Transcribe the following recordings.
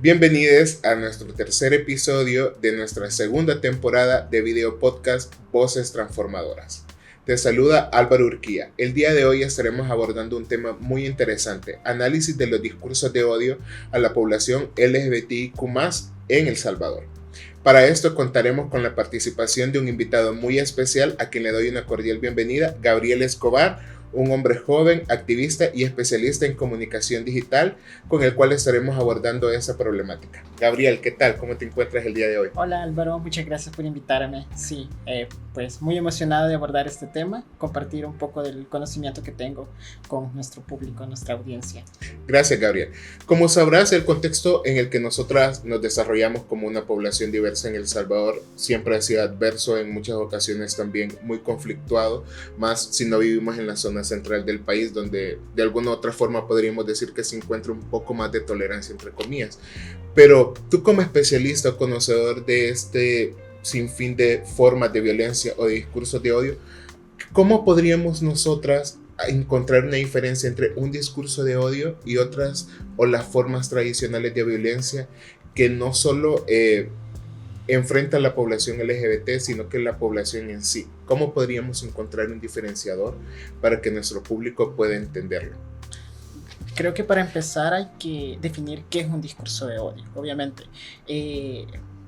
Bienvenidos a nuestro tercer episodio de nuestra segunda temporada de video podcast Voces Transformadoras. Te saluda Álvaro Urquía. El día de hoy estaremos abordando un tema muy interesante: análisis de los discursos de odio a la población LGBTIQ+ en El Salvador. Para esto contaremos con la participación de un invitado muy especial a quien le doy una cordial bienvenida, Gabriel Escobar, un hombre joven, activista y especialista en comunicación digital, con el cual estaremos abordando esa problemática. Gabriel, ¿qué tal? ¿Cómo te encuentras el día de hoy? Hola Álvaro, muchas gracias por invitarme. Sí, pues muy emocionado de abordar este tema, compartir un poco del conocimiento que tengo con nuestro público, nuestra audiencia. Gracias, Gabriel. Como sabrás, el contexto en el que nosotras nos desarrollamos como una población diversa en El Salvador siempre ha sido adverso, en muchas ocasiones también muy conflictuado, más si no vivimos en la zona central del país, donde de alguna u otra forma podríamos decir que se encuentra un poco más de tolerancia, entre comillas. Pero tú, como especialista o conocedor de este sinfín de formas de violencia o de discursos de odio, ¿cómo podríamos nosotras encontrar una diferencia entre un discurso de odio y otras, o las formas tradicionales de violencia que no solo enfrenta a la población LGBT, sino que la población en sí? ¿Cómo podríamos encontrar un diferenciador para que nuestro público pueda entenderlo? Creo que para empezar hay que definir qué es un discurso de odio, obviamente.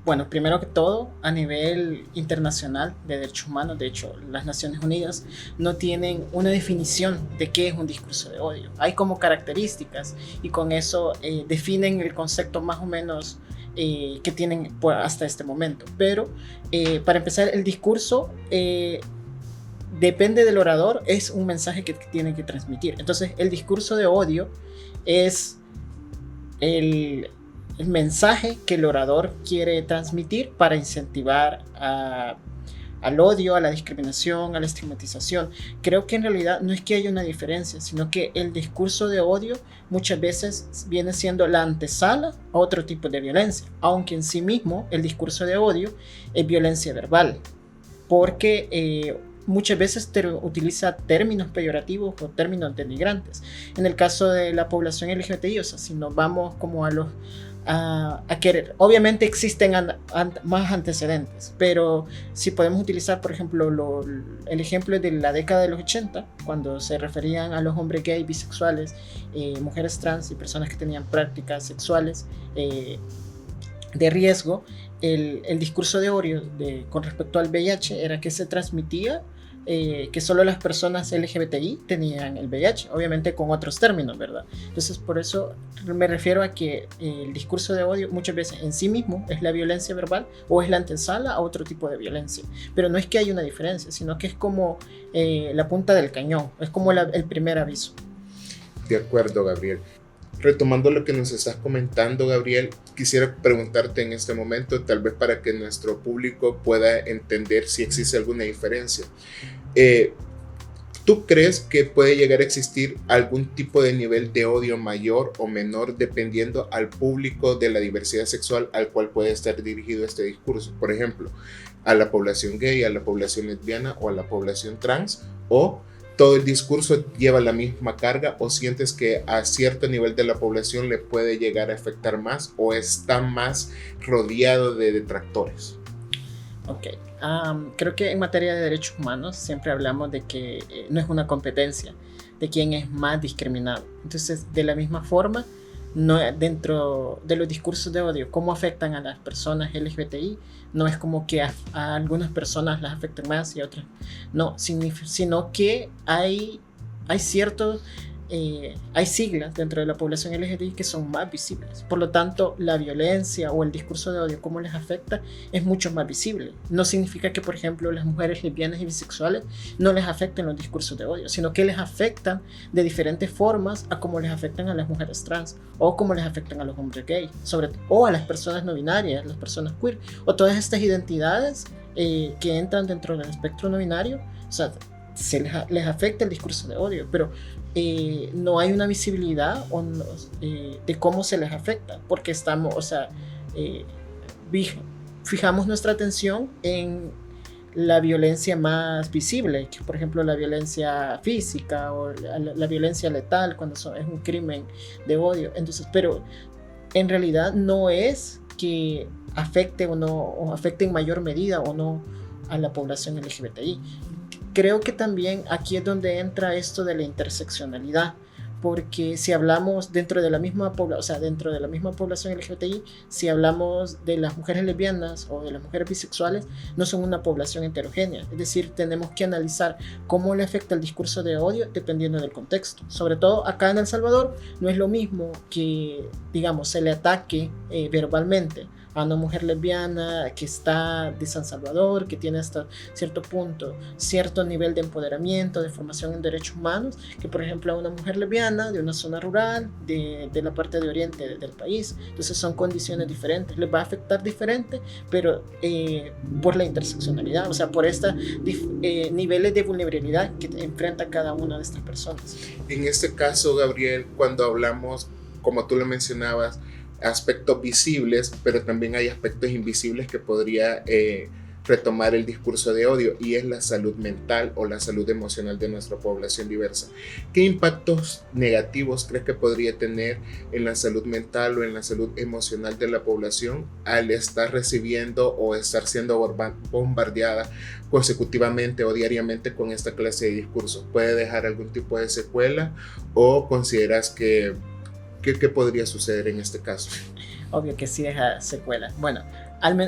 Bueno, primero que todo, a nivel internacional de derechos humanos, de hecho, las Naciones Unidas no tienen una definición de qué es un discurso de odio. Hay como características y con eso definen el concepto más o menos que tienen hasta este momento. Pero para empezar, el discurso depende del orador, es un mensaje que tiene que transmitir. Entonces, el discurso de odio es el mensaje que el orador quiere transmitir para incentivar al odio, a la discriminación, a la estigmatización. Creo que en realidad no es que haya una diferencia, sino que el discurso de odio muchas veces viene siendo la antesala a otro tipo de violencia, aunque en sí mismo el discurso de odio es violencia verbal, porque muchas veces utiliza términos peyorativos o términos denigrantes. En el caso de la población LGBTI, o sea, si nos vamos como a querer, obviamente existen más antecedentes, pero si podemos utilizar, por ejemplo, el ejemplo de la década de los 80, cuando se referían a los hombres gay, bisexuales, mujeres trans y personas que tenían prácticas sexuales de riesgo, el discurso de odio con respecto al VIH era que se transmitía que solo las personas LGBTI tenían el VIH, obviamente con otros términos, ¿verdad? Entonces, por eso me refiero a que el discurso de odio muchas veces en sí mismo es la violencia verbal o es la antesala a otro tipo de violencia, pero no es que haya una diferencia, sino que es como la punta del cañón, es como el primer aviso. De acuerdo, Gabriel. Retomando lo que nos estás comentando, Gabriel, quisiera preguntarte en este momento, tal vez para que nuestro público pueda entender si existe alguna diferencia. ¿Tú crees que puede llegar a existir algún tipo de nivel de odio mayor o menor dependiendo al público de la diversidad sexual al cual puede estar dirigido este discurso? Por ejemplo, a la población gay, a la población lesbiana o a la población trans, o todo el discurso lleva la misma carga, o sientes que a cierto nivel de la población le puede llegar a afectar más o está más rodeado de detractores. Ok, creo que en materia de derechos humanos siempre hablamos de que no es una competencia de quién es más discriminado. Entonces, de la misma forma, no, dentro de los discursos de odio, cómo afectan a las personas LGBTI, no es como que a algunas personas las afecten más y a otras no, sino que hay ciertos hay siglas dentro de la población LGBTI que son más visibles. Por lo tanto, la violencia o el discurso de odio, cómo les afecta, es mucho más visible. No significa que, por ejemplo, las mujeres lesbianas y bisexuales no les afecten los discursos de odio, sino que les afectan de diferentes formas a como les afectan a las mujeres trans o como les afectan a los hombres gay, o a las personas no binarias, las personas queer, o todas estas identidades que entran dentro del espectro no binario. O sea, les afecta el discurso de odio, pero no hay una visibilidad de cómo se les afecta, porque estamos, o sea, fijamos nuestra atención en la violencia más visible, que por ejemplo la violencia física o la violencia letal cuando es un crimen de odio. Entonces, pero en realidad no es que afecte o no, o afecte en mayor medida o no a la población LGBTI. Creo que también aquí es donde entra esto de la interseccionalidad, porque si hablamos dentro de la misma población, o sea, dentro de la misma población LGBTI, si hablamos de las mujeres lesbianas o de las mujeres bisexuales, no son una población heterogénea. Es decir, tenemos que analizar cómo le afecta el discurso de odio dependiendo del contexto. Sobre todo acá en El Salvador, no es lo mismo que, digamos, se le ataque verbalmente a una mujer lesbiana que está de San Salvador, que tiene hasta cierto punto, cierto nivel de empoderamiento, de formación en derechos humanos, que por ejemplo a una mujer lesbiana de una zona rural, de la parte de oriente del país. Entonces son condiciones diferentes, les va a afectar diferente, pero por la interseccionalidad, o sea, por estos niveles de vulnerabilidad que enfrenta cada una de estas personas. En este caso, Gabriel, cuando hablamos, como tú lo mencionabas, aspectos visibles, pero también hay aspectos invisibles que podría retomar el discurso de odio, y es la salud mental o la salud emocional de nuestra población diversa. ¿Qué impactos negativos crees que podría tener en la salud mental o en la salud emocional de la población al estar recibiendo o estar siendo bombardeada consecutivamente o diariamente con esta clase de discursos? ¿Puede dejar algún tipo de secuela o consideras que ¿qué podría suceder en este caso? Obvio que sí deja secuela. Bueno,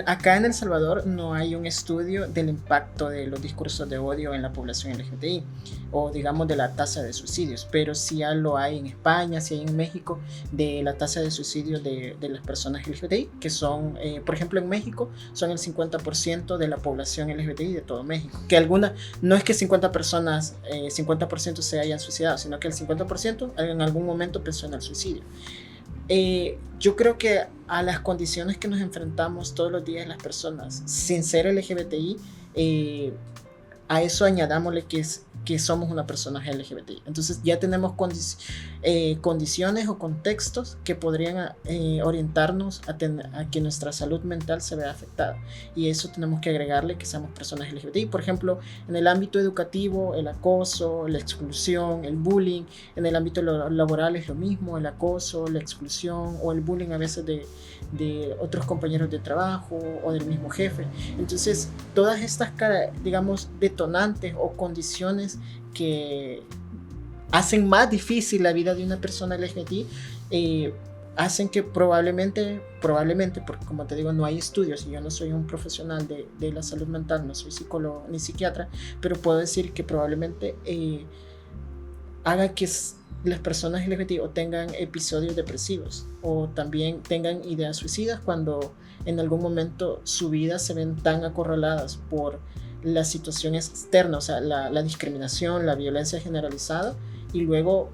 acá en El Salvador no hay un estudio del impacto de los discursos de odio en la población LGBTI o digamos de la tasa de suicidios, pero sí ya lo hay en España, sí hay en México de la tasa de suicidio de las personas LGBTI, que son, por ejemplo en México, son el 50% de la población LGBTI de todo México, que alguna, no es que 50 personas, 50% se hayan suicidado, sino que el 50% en algún momento pensó en el suicidio. Yo creo que a las condiciones que nos enfrentamos todos los días las personas sin ser LGBTI, a eso añadámosle que somos una persona LGBTI. Entonces ya tenemos condiciones o contextos que podrían orientarnos a que nuestra salud mental se vea afectada. Y eso tenemos que agregarle que somos personas LGBTI. Por ejemplo, en el ámbito educativo, el acoso, la exclusión, el bullying. En el ámbito laboral es lo mismo, el acoso, la exclusión o el bullying a veces de otros compañeros de trabajo o del mismo jefe. Entonces, todas estas, digamos, detonantes o condiciones que hacen más difícil la vida de una persona LGBTI, hacen que probablemente, porque como te digo, no hay estudios y yo no soy un profesional de la salud mental, no soy psicólogo ni psiquiatra, pero puedo decir que probablemente haga que las personas LGBTI o tengan episodios depresivos o también tengan ideas suicidas cuando en algún momento su vida se ven tan acorraladas por la situación externa, o sea, la discriminación, la violencia generalizada, y luego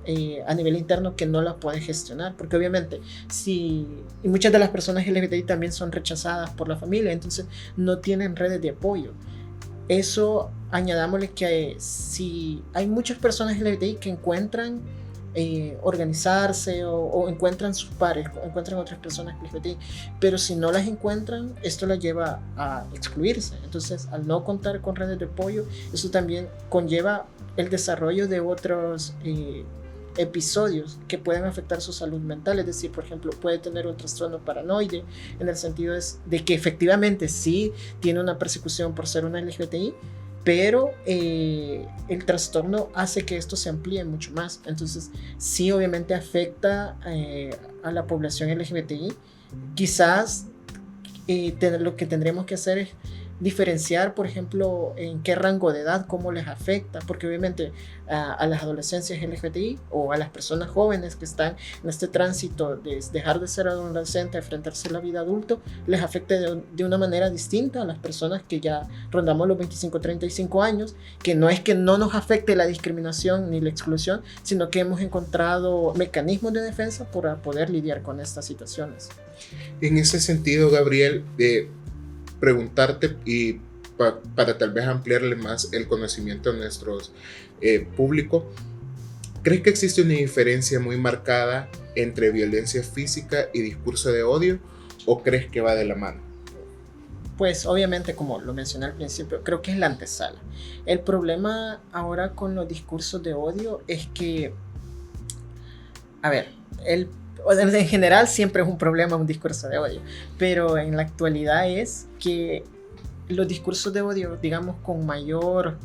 a nivel interno que no la puede gestionar, porque obviamente y muchas de las personas LGBTI también son rechazadas por la familia, entonces no tienen redes de apoyo. Eso añadámosle que si hay muchas personas LGBTI que encuentran organizarse o encuentran sus pares, encuentran otras personas LGBTI, pero si no las encuentran, esto las lleva a excluirse. Entonces, al no contar con redes de apoyo, eso también conlleva el desarrollo de otros episodios que pueden afectar su salud mental. Es decir, por ejemplo, puede tener un trastorno paranoide en el sentido de que efectivamente sí tiene una persecución por ser una LGBTI, pero el trastorno hace que esto se amplíe mucho más. Entonces sí, obviamente afecta a la población LGBTI. Quizás lo que tendremos que hacer es diferenciar, por ejemplo, en qué rango de edad, cómo les afecta, porque obviamente a las adolescencias LGBTI o a las personas jóvenes que están en este tránsito de dejar de ser adolescente a enfrentarse a la vida adulto, les afecta de una manera distinta a las personas que ya rondamos los 25-35 años, que no es que no nos afecte la discriminación ni la exclusión, sino que hemos encontrado mecanismos de defensa para poder lidiar con estas situaciones. En ese sentido, Gabriel, preguntarte y para tal vez ampliarle más el conocimiento a nuestros público, ¿crees que existe una diferencia muy marcada entre violencia física y discurso de odio o crees que va de la mano? Pues obviamente, como lo mencioné al principio, creo que es la antesala. El problema ahora con los discursos de odio es que, a ver, en general siempre es un problema un discurso de odio, pero en la actualidad es que los discursos de odio, digamos, con mayor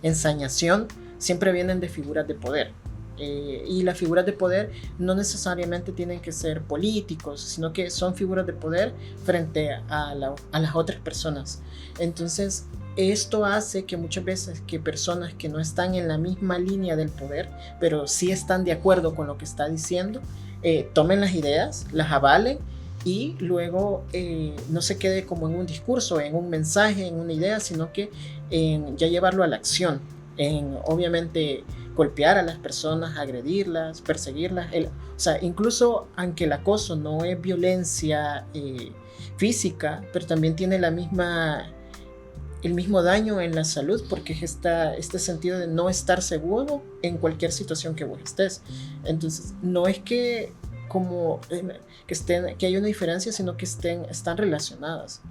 ensañación, siempre vienen de figuras de poder. Y las figuras de poder no necesariamente tienen que ser políticos, sino que son figuras de poder frente a las otras personas. Entonces, esto hace que muchas veces que personas que no están en la misma línea del poder, pero sí están de acuerdo con lo que está diciendo, tomen las ideas, las avalen y luego no se quede como en un discurso, en un mensaje, en una idea, sino que en ya llevarlo a la acción, en obviamente golpear a las personas, agredirlas, perseguirlas. O sea, incluso aunque el acoso no es violencia física, pero también tiene el mismo daño en la salud, porque es este sentido de no estar seguro en cualquier situación que vos estés. Entonces, no es que como que haya una diferencia, sino que están relacionadas,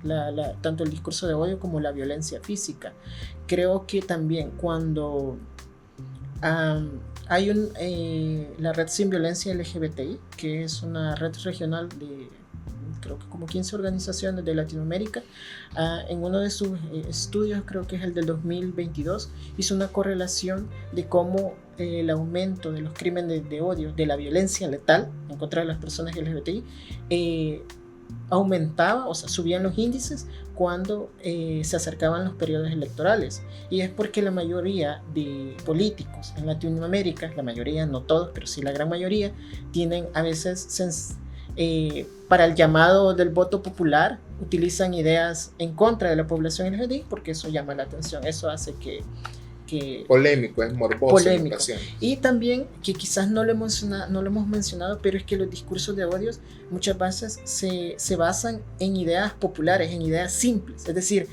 tanto el discurso de odio como la violencia física. Creo que también cuando hay la red Sin Violencia LGBTI, que es una red regional de creo que como 15 organizaciones de Latinoamérica, en uno de sus estudios, creo que es el del 2022, hizo una correlación de cómo el aumento de los crímenes de odio, de la violencia letal en contra de las personas LGBTI, aumentaba, o sea, subían los índices cuando se acercaban los periodos electorales. Y es porque la mayoría de políticos en Latinoamérica, la mayoría, no todos, pero sí la gran mayoría, tienen a veces para el llamado del voto popular, utilizan ideas en contra de la población LGBTI, porque eso llama la atención, eso hace que polémico, es morboso. Polémico. Y también, que quizás no lo hemos mencionado, pero es que los discursos de odios muchas veces se basan en ideas populares, en ideas simples, es decir,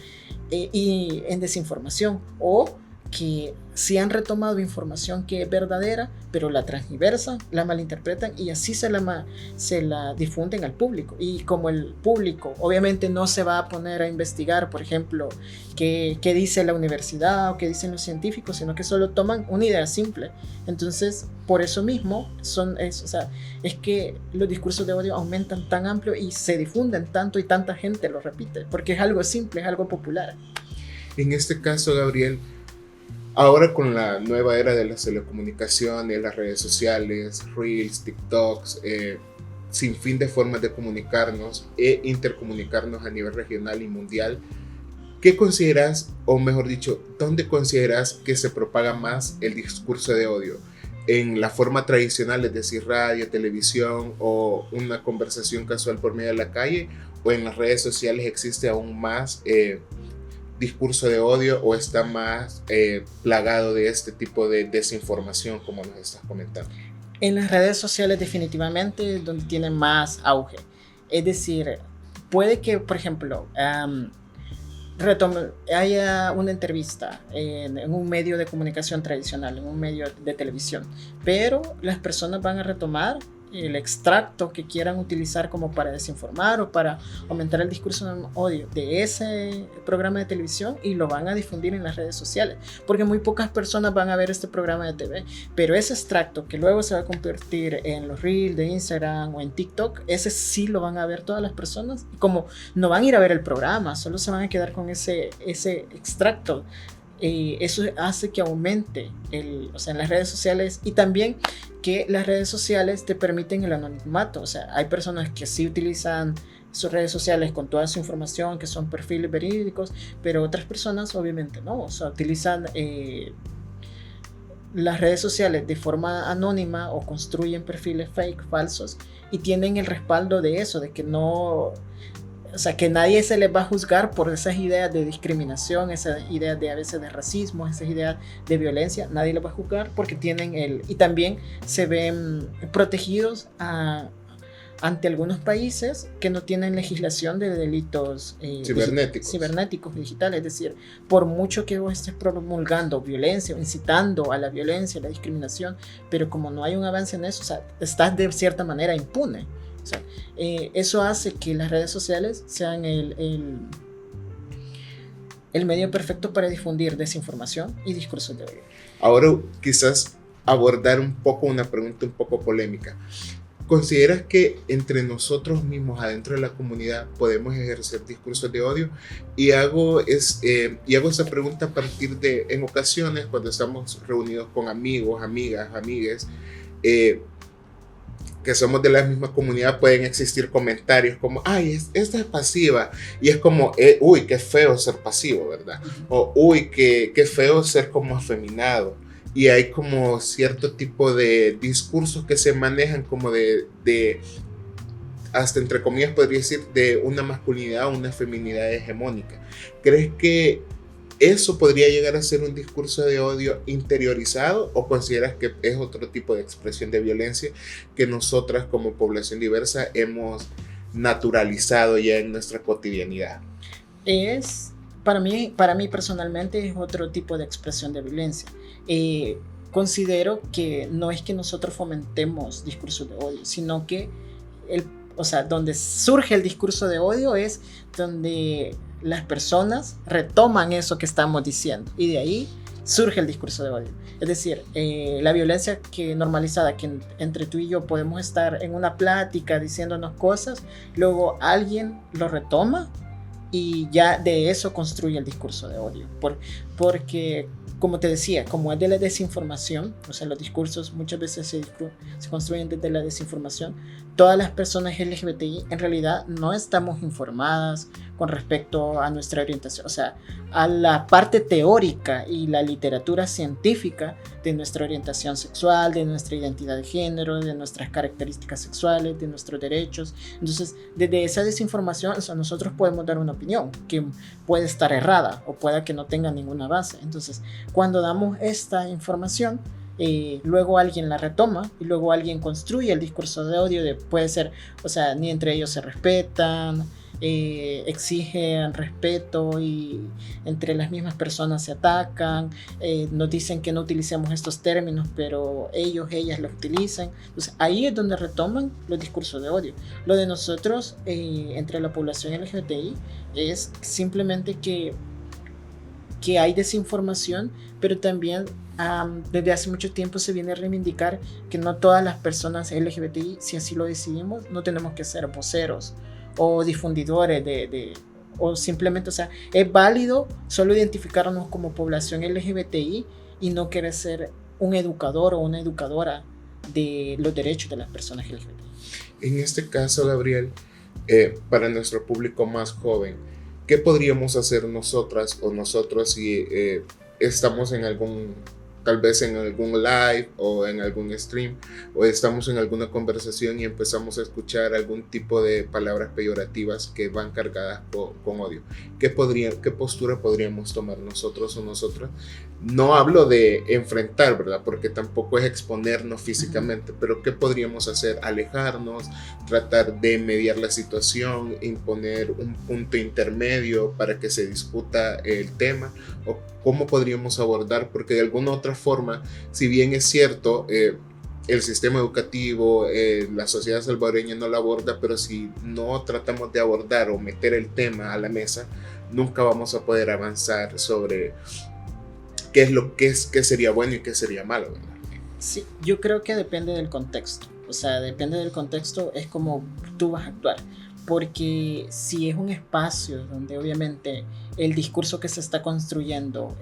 y en desinformación, o que sí han retomado información que es verdadera, pero la transgiversan, la malinterpretan y así se la difunden al público. Y como el público obviamente no se va a poner a investigar, por ejemplo, qué dice la universidad o qué dicen los científicos, sino que solo toman una idea simple. Entonces, por eso mismo, es que los discursos de odio aumentan tan amplio y se difunden tanto y tanta gente lo repite, porque es algo simple, es algo popular. En este caso, Gabriel, ahora con la nueva era de las telecomunicaciones, las redes sociales, Reels, TikToks, sin fin de formas de comunicarnos e intercomunicarnos a nivel regional y mundial, ¿qué consideras, o mejor dicho, dónde consideras que se propaga más el discurso de odio? ¿En la forma tradicional, es decir, radio, televisión o una conversación casual por medio de la calle? ¿O en las redes sociales existe aún más discurso de odio, o está más plagado de este tipo de desinformación como nos estás comentando? En las redes sociales definitivamente es donde tiene más auge. Es decir, puede que, por ejemplo, haya una entrevista en un medio de comunicación tradicional, en un medio de televisión, pero las personas van a retomar el extracto que quieran utilizar como para desinformar o para aumentar el discurso de odio de ese programa de televisión y lo van a difundir en las redes sociales, porque muy pocas personas van a ver este programa de TV, pero ese extracto que luego se va a convertir en los Reels de Instagram o en TikTok, ese sí lo van a ver todas las personas, y como no van a ir a ver el programa, solo se van a quedar con ese extracto. Eso hace que aumente en las redes sociales, y también que las redes sociales te permiten el anonimato. O sea, hay personas que sí utilizan sus redes sociales con toda su información, que son perfiles verídicos, pero otras personas obviamente no. O sea, utilizan las redes sociales de forma anónima o construyen perfiles fake, falsos, y tienen el respaldo de eso, de que no... O sea, que nadie se les va a juzgar por esas ideas de discriminación, esas ideas de a veces de racismo, esas ideas de violencia. Nadie les va a juzgar porque tienen y también se ven protegidos ante algunos países que no tienen legislación de delitos cibernéticos digitales. Es decir, por mucho que vos estés promulgando violencia o incitando a la violencia, a la discriminación, pero como no hay un avance en eso, o sea, estás de cierta manera impune. O sea, eso hace que las redes sociales sean el medio perfecto para difundir desinformación y discursos de odio. Ahora, quizás abordar un poco una pregunta un poco polémica. ¿Consideras que entre nosotros mismos, adentro de la comunidad, podemos ejercer discursos de odio? Y hago esa pregunta a partir de, en ocasiones, cuando estamos reunidos con amigos, amigas, amigues, que somos de la misma comunidad, pueden existir comentarios como, ay, esta es pasiva. Y es como, uy, qué feo ser pasivo, ¿verdad? O, uy, qué feo ser como afeminado. Y hay como cierto tipo de discursos que se manejan como de hasta entre comillas podría decir, de una masculinidad o una feminidad hegemónica. ¿Crees que eso podría llegar a ser un discurso de odio interiorizado o consideras que es otro tipo de expresión de violencia que nosotras como población diversa hemos naturalizado ya en nuestra cotidianidad? Para mí personalmente es otro tipo de expresión de violencia. Considero que no es que nosotros fomentemos discursos de odio, sino que donde surge el discurso de odio es donde las personas retoman eso que estamos diciendo y de ahí surge el discurso de odio. Es decir, la violencia que normalizada, que entre tú y yo podemos estar en una plática diciéndonos cosas, luego alguien lo retoma y ya de eso construye el discurso de odio. Porque, como te decía, como es de la desinformación, o sea, los discursos muchas veces se construyen desde la desinformación, todas las personas LGBTI en realidad no estamos informadas con respecto a nuestra orientación, o sea, a la parte teórica y la literatura científica de nuestra orientación sexual, de nuestra identidad de género, de nuestras características sexuales, de nuestros derechos. Entonces, desde esa desinformación, o sea, nosotros podemos dar una opinión que puede estar errada o pueda que no tenga ninguna base. Entonces, cuando damos esta información, luego alguien la retoma y luego alguien construye el discurso de odio puede ser, o sea, ni entre ellos se respetan, exigen respeto y entre las mismas personas se atacan, nos dicen que no utilicemos estos términos, pero ellas los utilizan. Entonces ahí es donde retoman los discursos de odio. Lo de nosotros entre la población LGBTI es simplemente que hay desinformación, pero también desde hace mucho tiempo se viene a reivindicar que no todas las personas LGBTI, si así lo decidimos, no tenemos que ser voceros o difundidores o simplemente, o sea, es válido solo identificarnos como población LGBTI y no querer ser un educador o una educadora de los derechos de las personas LGBTI. En este caso, Gabriel, para nuestro público más joven, ¿qué podríamos hacer nosotras o nosotros si estamos tal vez en algún live o en algún stream o estamos en alguna conversación y empezamos a escuchar algún tipo de palabras peyorativas que van cargadas con odio? ¿Qué postura podríamos tomar nosotros o nosotras? No hablo de enfrentar, ¿verdad? Porque tampoco es exponernos físicamente, pero ¿qué podríamos hacer? Alejarnos, tratar de mediar la situación, imponer un punto intermedio para que se discuta el tema, o cómo podríamos abordar, porque de alguna otra forma, si bien es cierto, el sistema educativo, la sociedad salvadoreña no lo aborda, pero si no tratamos de abordar o meter el tema a la mesa, nunca vamos a poder avanzar sobre qué sería bueno y qué sería malo, ¿verdad? Sí, yo creo que depende del contexto. O sea, depende del contexto, es como tú vas a actuar. Porque si es un espacio donde obviamente el discurso que se está construyendo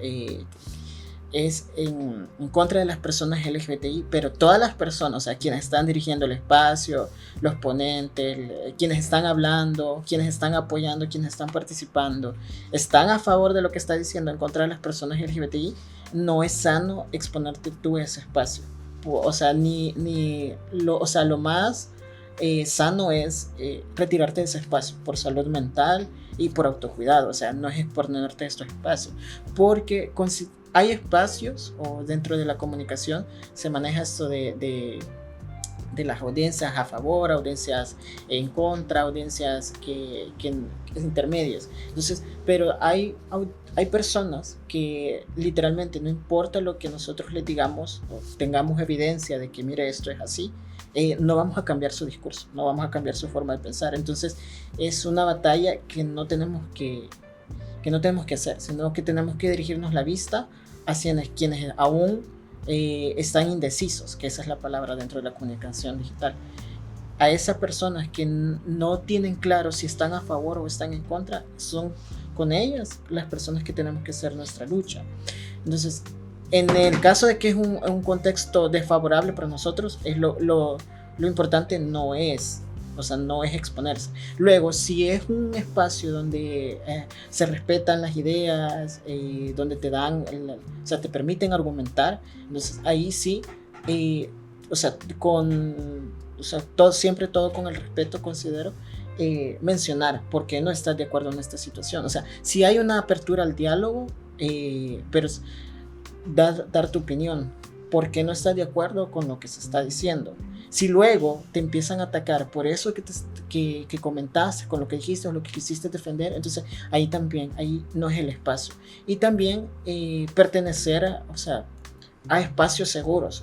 es en contra de las personas LGBTI, pero todas las personas, o sea, quienes están dirigiendo el espacio, los ponentes, quienes están hablando, quienes están apoyando, quienes están participando, están a favor de lo que está diciendo en contra de las personas LGBTI, no es sano exponerte tú a ese espacio. O sea, lo más sano es retirarte de ese espacio por salud mental y por autocuidado. O sea, no es exponerte a estos espacios, porque hay espacios, o dentro de la comunicación se maneja esto de las audiencias a favor, audiencias en contra, audiencias que intermedias. Entonces, pero hay personas que literalmente no importa lo que nosotros les digamos o tengamos evidencia de que mire, esto es así, no vamos a cambiar su discurso, no vamos a cambiar su forma de pensar. Entonces es una batalla que no tenemos que hacer, sino que tenemos que dirigirnos la vista hacia quienes aún están indecisos, que esa es la palabra dentro de la comunicación digital. A esas personas que no tienen claro si están a favor o están en contra, son con ellas las personas que tenemos que hacer nuestra lucha. Entonces, en el caso de que es un contexto desfavorable para nosotros, es lo importante no es, o sea, no es exponerse. Luego, si es un espacio donde se respetan las ideas, donde te dan, o sea, te permiten argumentar, entonces ahí sí, o sea, siempre todo con el respeto, considero, mencionar por qué no estás de acuerdo en esta situación. O sea, si hay una apertura al diálogo, pero dar tu opinión, por qué no estás de acuerdo con lo que se está diciendo. Si luego te empiezan a atacar por eso que comentaste, con lo que dijiste o lo que quisiste defender, entonces ahí no es el espacio. Y también pertenecer a espacios seguros.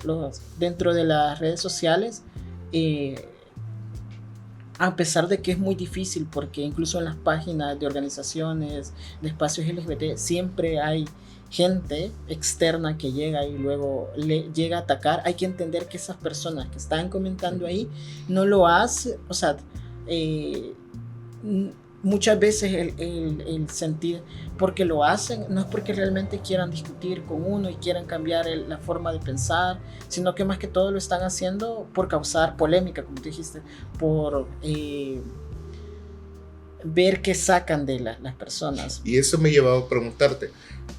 Dentro de las redes sociales, a pesar de que es muy difícil, porque incluso en las páginas de organizaciones, de espacios LGBT, siempre hay gente externa que llega y luego le llega a atacar. Hay que entender que esas personas que están comentando ahí no lo hacen, o sea, muchas veces el sentir porque lo hacen no es porque realmente quieran discutir con uno y quieran cambiar la forma de pensar, sino que más que todo lo están haciendo por causar polémica, como tú dijiste, por ver qué sacan de las personas. Y eso me llevaba a preguntarte,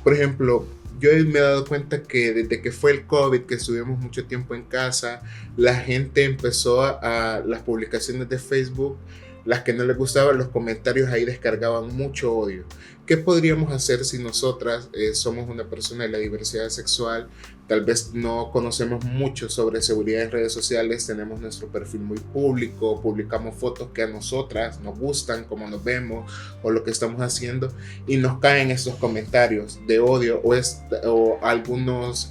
por ejemplo, yo me he dado cuenta que desde que fue el COVID, que estuvimos mucho tiempo en casa, la gente empezó a las publicaciones de Facebook, las que no les gustaban, los comentarios ahí descargaban mucho odio. ¿Qué podríamos hacer si nosotras somos una persona de la diversidad sexual? Tal vez no conocemos mucho sobre seguridad en redes sociales, tenemos nuestro perfil muy público, publicamos fotos que a nosotras nos gustan, como nos vemos o lo que estamos haciendo, y nos caen estos comentarios de odio o algunos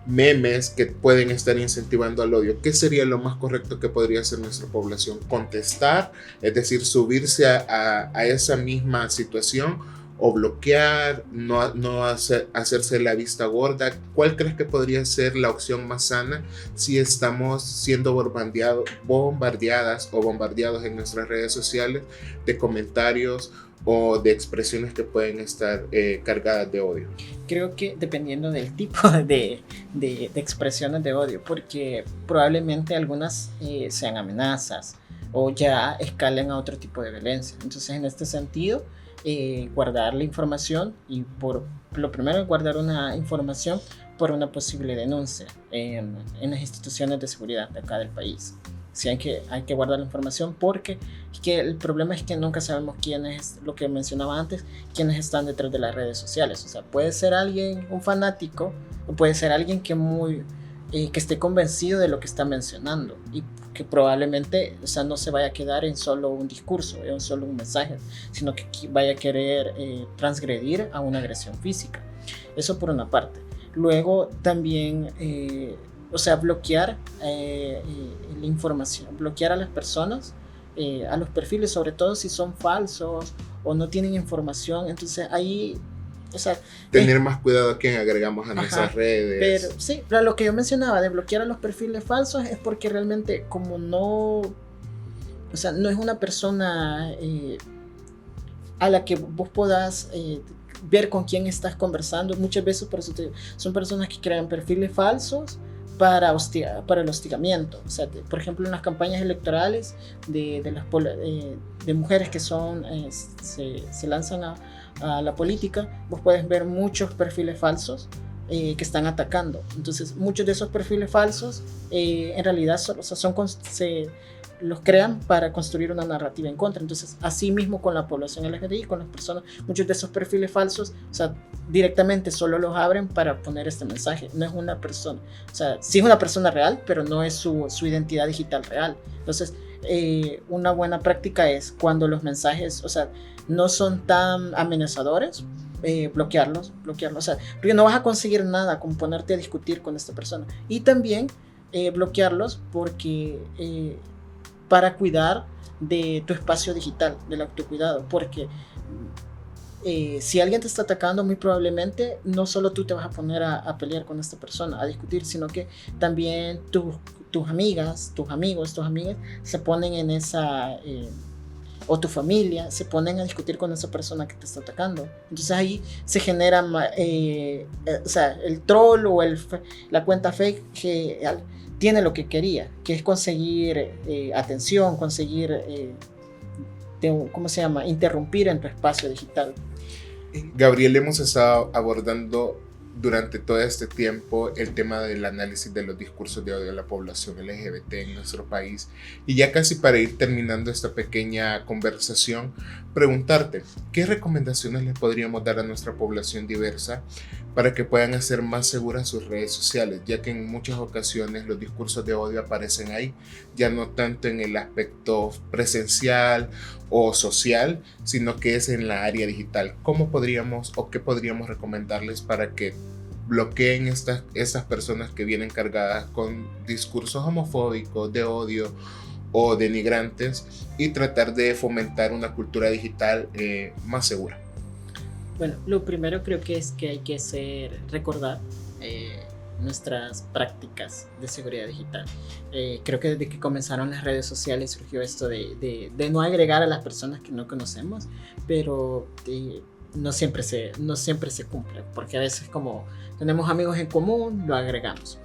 memes que pueden estar incentivando al odio. ¿Qué sería lo más correcto que podría hacer nuestra población? ¿Contestar? Es decir, subirse a esa misma situación, o bloquear, no hacerse la vista gorda. ¿Cuál crees que podría ser la opción más sana si estamos siendo bombardeadas o bombardeados en nuestras redes sociales de comentarios o de expresiones que pueden estar cargadas de odio? Creo que dependiendo del tipo de expresiones de odio, porque probablemente algunas sean amenazas o ya escalen a otro tipo de violencia. Entonces, en este sentido, guardar la información, y lo primero es guardar una información por una posible denuncia en las instituciones de seguridad de acá del país. Sí, hay que guardar la información, porque el problema es que nunca sabemos quiénes, lo que mencionaba antes, quiénes están detrás de las redes sociales. O sea, puede ser alguien, un fanático, o puede ser alguien que esté convencido de lo que está mencionando y que probablemente, o sea, no se vaya a quedar en solo un discurso, en solo un mensaje, sino que vaya a querer transgredir a una agresión física. Eso por una parte. Luego también, bloquear la información, bloquear a las personas, a los perfiles, sobre todo si son falsos o no tienen información. Entonces ahí, o sea, tener más cuidado a quién agregamos a nuestras redes. Pero sí, pero lo que yo mencionaba de bloquear a los perfiles falsos es porque realmente, como no es una persona a la que vos podás ver con quién estás conversando. Muchas veces, por eso son personas que crean perfiles falsos para el hostigamiento. O sea, por ejemplo, en las campañas electorales de mujeres que se lanzan a la política, vos puedes ver muchos perfiles falsos que están atacando. Entonces, muchos de esos perfiles falsos en realidad los crean para construir una narrativa en contra. Entonces, así mismo con la población LGBTI, con las personas, muchos de esos perfiles falsos, o sea, directamente solo los abren para poner este mensaje. No es una persona, o sea, sí es una persona real, pero no es su identidad digital real. Entonces, una buena práctica es, cuando los mensajes, o sea, no son tan amenazadores, bloquearlos, o sea, porque no vas a conseguir nada con ponerte a discutir con esta persona. Y también bloquearlos porque para cuidar de tu espacio digital, del autocuidado, porque si alguien te está atacando, muy probablemente no solo tú te vas a poner a pelear con esta persona, a discutir, sino que también tus amigas, tus amigos, tus amigas se ponen en esa... o tu familia se ponen a discutir con esa persona que te está atacando. Entonces ahí se genera o sea, el troll o la cuenta fake que tiene lo que quería, que es conseguir atención, conseguir, ¿cómo se llama? Interrumpir en tu espacio digital. Gabriel, hemos estado abordando durante todo este tiempo el tema del análisis de los discursos de odio a la población LGBT en nuestro país, y ya casi para ir terminando esta pequeña conversación, preguntarte, ¿qué recomendaciones les podríamos dar a nuestra población diversa para que puedan hacer más seguras sus redes sociales, ya que en muchas ocasiones los discursos de odio aparecen ahí, ya no tanto en el aspecto presencial o social, sino que es en la área digital? ¿Cómo podríamos o qué podríamos recomendarles para que bloqueen estas personas que vienen cargadas con discursos homofóbicos, de odio o denigrantes, y tratar de fomentar una cultura digital más segura? Bueno, lo primero creo que es que hay que recordar nuestras prácticas de seguridad digital. Creo que desde que comenzaron las redes sociales surgió esto de no agregar a las personas que no conocemos, pero no siempre se cumple, porque a veces como tenemos amigos en común, lo agregamos.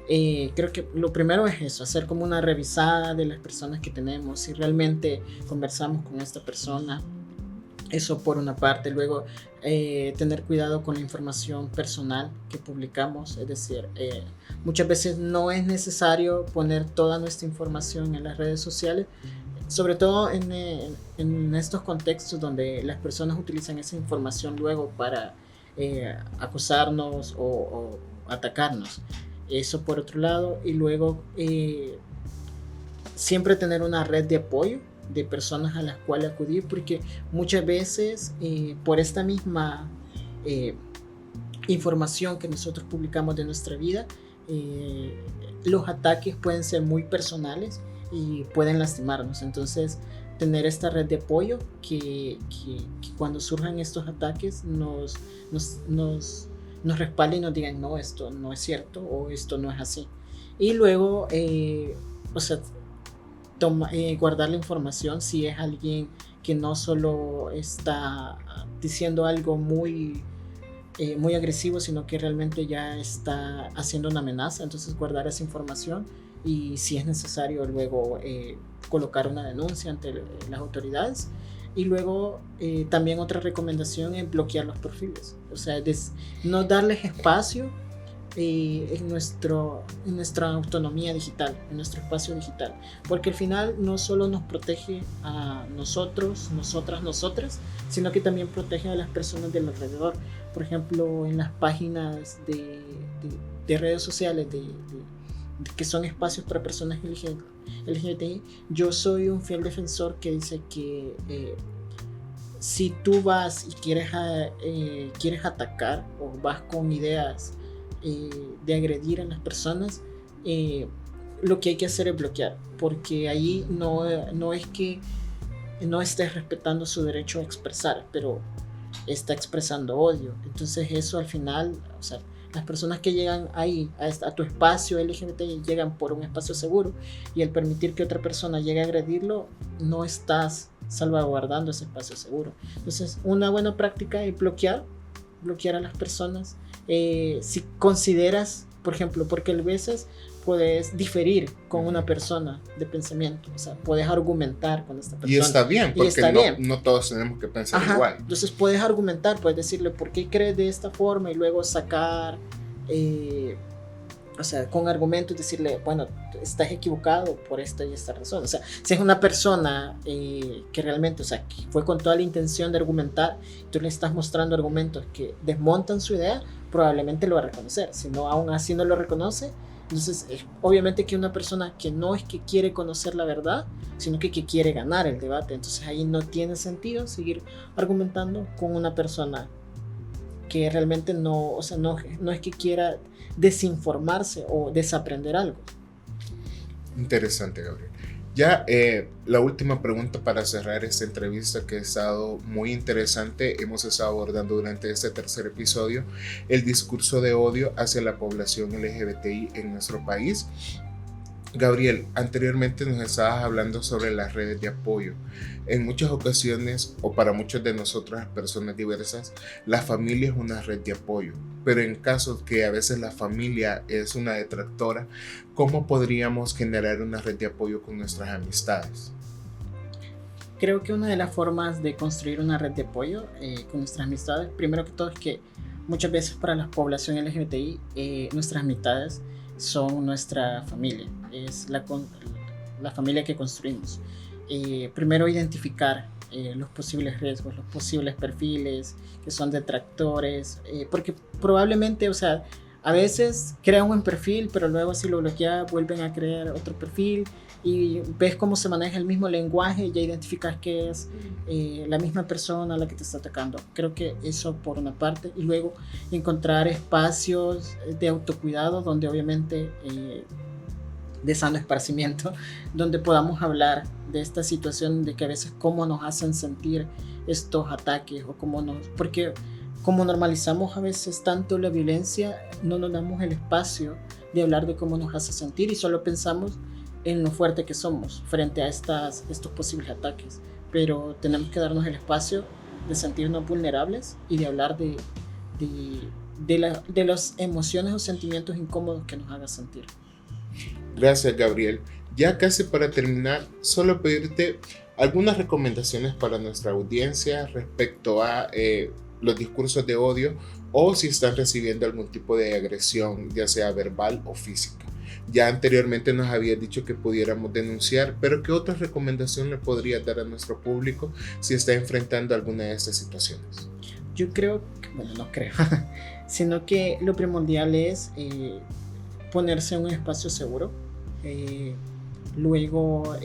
Creo que lo primero es eso, hacer como una revisada de las personas que tenemos, si realmente conversamos con esta persona. Eso por una parte. Luego tener cuidado con la información personal que publicamos, es decir, muchas veces no es necesario poner toda nuestra información en las redes sociales, sobre todo en estos contextos donde las personas utilizan esa información luego para acusarnos o atacarnos. Eso por otro lado. Y luego siempre tener una red de apoyo de personas a las cuales acudir, porque muchas veces por esta misma información que nosotros publicamos de nuestra vida, los ataques pueden ser muy personales y pueden lastimarnos. Entonces tener esta red de apoyo que cuando surjan estos ataques nos respalden y nos digan no, esto no es cierto o esto no es así. Y luego o sea, guardar la información si es alguien que no solo está diciendo algo muy agresivo, sino que realmente ya está haciendo una amenaza. Entonces guardar esa información y si es necesario luego colocar una denuncia ante las autoridades. Y luego también otra recomendación es bloquear los perfiles, o sea, no darles espacio en nuestra autonomía digital, en nuestro espacio digital, porque al final no solo nos protege a nosotros, nosotras, sino que también protege a las personas del alrededor. Por ejemplo, en las páginas de redes sociales que son espacios para personas LGBTI, yo soy un fiel defensor que dice que si tú vas y quieres atacar o vas con ideas de agredir a las personas, lo que hay que hacer es bloquear, porque ahí no es que no estés respetando su derecho a expresar, pero está expresando odio. Entonces eso al final, o sea, las personas que llegan ahí a tu espacio LGBT llegan por un espacio seguro, y al permitir que otra persona llegue a agredirlo, no estás salvaguardando ese espacio seguro. Entonces una buena práctica es bloquear a las personas. Si consideras, por ejemplo, porque a veces puedes diferir con una persona de pensamiento, o sea, puedes argumentar con esta persona. Y está bien, porque no todos tenemos que pensar igual. Entonces puedes argumentar, puedes decirle por qué crees de esta forma, y luego sacar, o sea, con argumentos decirle, bueno, estás equivocado por esta y esta razón. O sea, si es una persona que realmente, o sea, que fue con toda la intención de argumentar, tú le estás mostrando argumentos que desmontan su idea, probablemente lo va a reconocer. Si no, aún así no lo reconoce, entonces obviamente que una persona que no es que quiere conocer la verdad, sino que quiere ganar el debate. Entonces ahí no tiene sentido seguir argumentando con una persona que realmente no, o sea, no es que quiera desinformarse o desaprender algo. Interesante, Gabriel. Ya la última pregunta para cerrar esta entrevista, que ha estado muy interesante. Hemos estado abordando durante este tercer episodio el discurso de odio hacia la población LGBTI en nuestro país. Gabriel, anteriormente nos estabas hablando sobre las redes de apoyo. En muchas ocasiones, o para muchos de nosotros, las personas diversas, la familia es una red de apoyo. Pero en casos que a veces la familia es una detractora, ¿cómo podríamos generar una red de apoyo con nuestras amistades? Creo que una de las formas de construir una red de apoyo con nuestras amistades, primero que todo, es que muchas veces para la población LGBTI, nuestras amistades son nuestra familia, es la familia que construimos. Primero identificar los posibles riesgos, los posibles perfiles que son detractores, porque probablemente, o sea, a veces crean un buen perfil, pero luego si lo bloquea vuelven a crear otro perfil y ves cómo se maneja el mismo lenguaje y ya identificas que es la misma persona la que te está atacando. Creo que eso por una parte, y luego encontrar espacios de autocuidado donde obviamente de sano esparcimiento, donde podamos hablar de esta situación, de que a veces cómo nos hacen sentir estos ataques o cómo nos... Porque como normalizamos a veces tanto la violencia, no nos damos el espacio de hablar de cómo nos hace sentir y solo pensamos en lo fuerte que somos frente a estos posibles ataques. Pero tenemos que darnos el espacio de sentirnos vulnerables y de hablar de las emociones o sentimientos incómodos que nos haga sentir. Gracias, Gabriel. Ya casi para terminar, solo pedirte algunas recomendaciones para nuestra audiencia respecto a los discursos de odio o si están recibiendo algún tipo de agresión, ya sea verbal o física. Ya anteriormente nos habías dicho que pudiéramos denunciar, pero ¿qué otra recomendación le podrías dar a nuestro público si está enfrentando alguna de estas situaciones? Yo creo, bueno, no creo, sino que lo primordial es ponerse en un espacio seguro. Luego,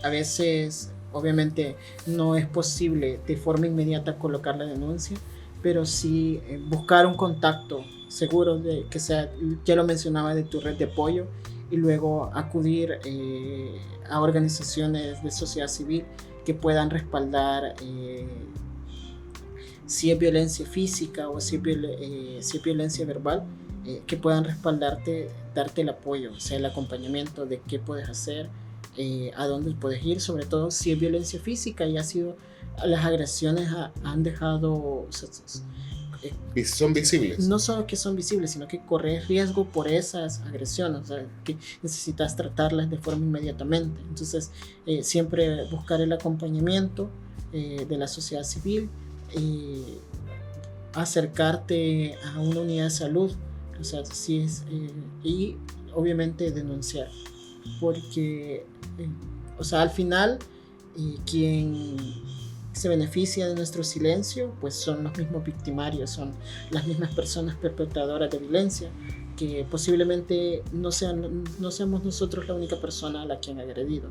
a veces, obviamente, no es posible de forma inmediata colocar la denuncia, pero sí buscar un contacto seguro de que sea, ya lo mencionaba, de tu red de apoyo, y luego acudir a organizaciones de sociedad civil que puedan respaldar si es violencia física o si es violencia verbal, que puedan respaldarte, darte el apoyo, o sea, el acompañamiento de qué puedes hacer, a dónde puedes ir, sobre todo si es violencia física y las agresiones han dejado, son visibles. No solo que son visibles, sino que corres riesgo por esas agresiones, o sea, que necesitas tratarlas de forma inmediatamente. Entonces, siempre buscar el acompañamiento de la sociedad civil, acercarte a una unidad de salud, o sea, y obviamente denunciar, porque o sea, al final quien se beneficia de nuestro silencio pues son los mismos victimarios, son las mismas personas perpetradoras de violencia, que posiblemente no seamos nosotros la única persona a la que han agredido.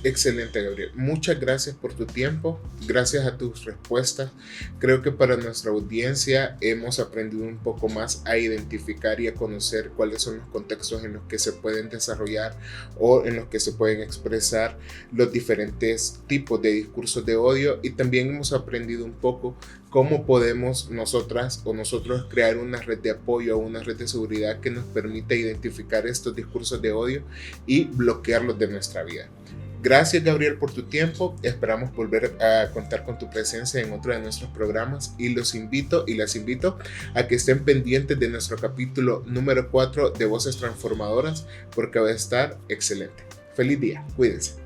Excelente, Gabriel. Muchas gracias por tu tiempo, gracias a tus respuestas. Creo que para nuestra audiencia hemos aprendido un poco más a identificar y a conocer cuáles son los contextos en los que se pueden desarrollar o en los que se pueden expresar los diferentes tipos de discursos de odio, y también hemos aprendido un poco cómo podemos nosotras o nosotros crear una red de apoyo o una red de seguridad que nos permita identificar estos discursos de odio y bloquearlos de nuestra vida. Gracias, Gabriel, por tu tiempo. Esperamos volver a contar con tu presencia en otro de nuestros programas y las invito a que estén pendientes de nuestro capítulo número 4 de Voces Transformadoras, porque va a estar excelente. Feliz día, cuídense.